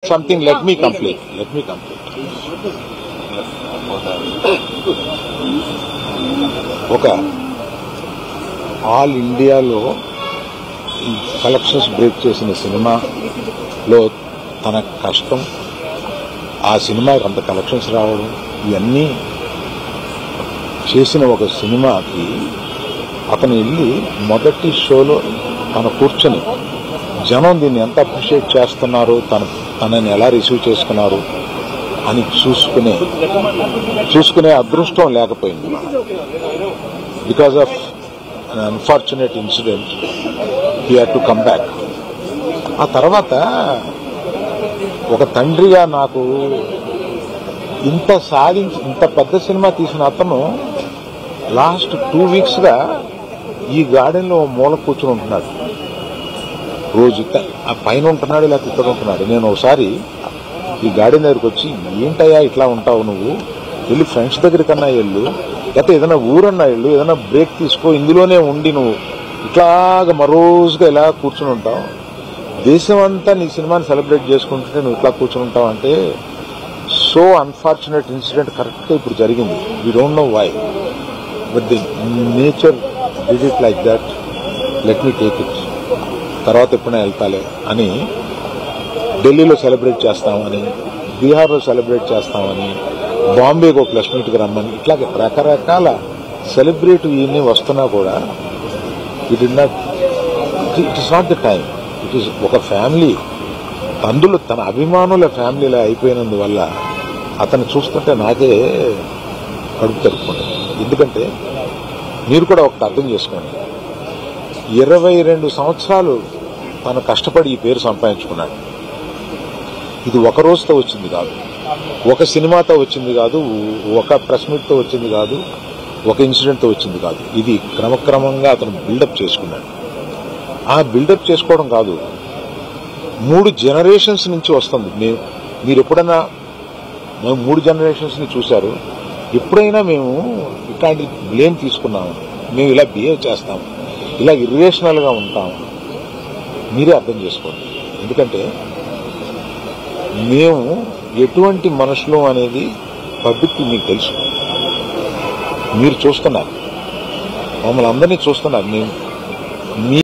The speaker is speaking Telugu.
Something, let me complete. Okay. All India lo collections break chesina cinema lo tana kashtam aa cinema anta collections raavadam ivanni chesina oka cinema ki atanu illi modati show lo tana kurchani జనం దీన్ని ఎంత అప్రిషియేట్ చేస్తున్నారు, తనని ఎలా రిసీవ్ చేసుకున్నారు అని చూసుకునే అదృష్టం లేకపోయింది. Because of an unfortunate incident he had to come back. ఆ తర్వాత ఒక తండ్రిగా నాకు ఇంత పెద్ద సినిమా తీసిన అతను లాస్ట్ 2 weeks గా ఈ గార్డెన్ లో మూల కూర్చుని ఉంటున్నాడు. రోజు ఆ పైన ఉంటున్నాడు, లేకపోతే ఇక్కడ ఉంటున్నాడు. నేను ఒకసారి ఈ గార్డెన్ దగ్గరికి వచ్చి, ఏంటయ్యా ఇట్లా ఉంటావు, నువ్వు వెళ్ళి ఫ్రెండ్స్ దగ్గర కన్నా వెళ్ళు, లేకపోతే ఏదైనా ఊరన్నా వెళ్ళు, ఏదైనా బ్రేక్ తీసుకో, ఇందులోనే ఉండి నువ్వు ఇట్లాగా మరోజుగా ఇలా కూర్చుని ఉంటావు, దేశం అంతా నీ సినిమాని సెలబ్రేట్ చేసుకుంటుంటే నువ్వు ఇట్లా కూర్చుని ఉంటావు అంటే, సో అన్ఫార్చునేట్ ఇన్సిడెంట్ కరెక్ట్గా ఇప్పుడు జరిగింది. We don't know why, but the nature did it like that. Let me take it, తర్వాత ఎప్పుడైనా వెళ్తాలే అని ఢిల్లీలో సెలబ్రేట్ చేస్తామని, బీహార్లో సెలబ్రేట్ చేస్తామని, బాంబేకి ఒక ప్లస్ మీట్కి రమ్మని, ఇట్లా రకరకాల సెలబ్రేట్ ఇవన్నీ వస్తున్నా కూడా it is not the time. It is ఒక ఫ్యామిలీ, అందులో తన అభిమానుల ఫ్యామిలీలా అయిపోయినందువల్ల అతను చూస్తుంటే నాకే కడుపు తరుపుకుంటుంది. ఎందుకంటే మీరు కూడా ఒకటి అర్థం చేసుకోండి, 22 సంవత్సరాలు తను కష్టపడి ఈ పేరు సంపాదించుకున్నాడు. ఇది ఒక రోజుతో వచ్చింది కాదు, ఒక సినిమాతో వచ్చింది కాదు, ఒక ప్రెస్ మీట్తో వచ్చింది కాదు, ఒక ఇన్సిడెంట్తో వచ్చింది కాదు. ఇది క్రమక్రమంగా అతను బిల్డప్ చేసుకున్నాడు. ఆ బిల్డప్ చేసుకోవడం కాదు, 3 generations నుంచి వస్తుంది. మీరు ఎప్పుడైనా 3 generations ని చూశారు? ఎప్పుడైనా మేము ఇట్లాంటి బ్లేమ్ తీసుకున్నాము, మేము ఇలా బిహేవ్ చేస్తాము, ఇలా ఇర్రేషనల్ గా ఉంటాము, మీరే అర్థం చేసుకోండి. ఎందుకంటే మేము ఎటువంటి మనుషులు అనేది పబ్లిక్ మీకు తెలుసు, మీరు చూస్తున్నారు, మమ్మల్ని అందరినీ చూస్తున్నారు.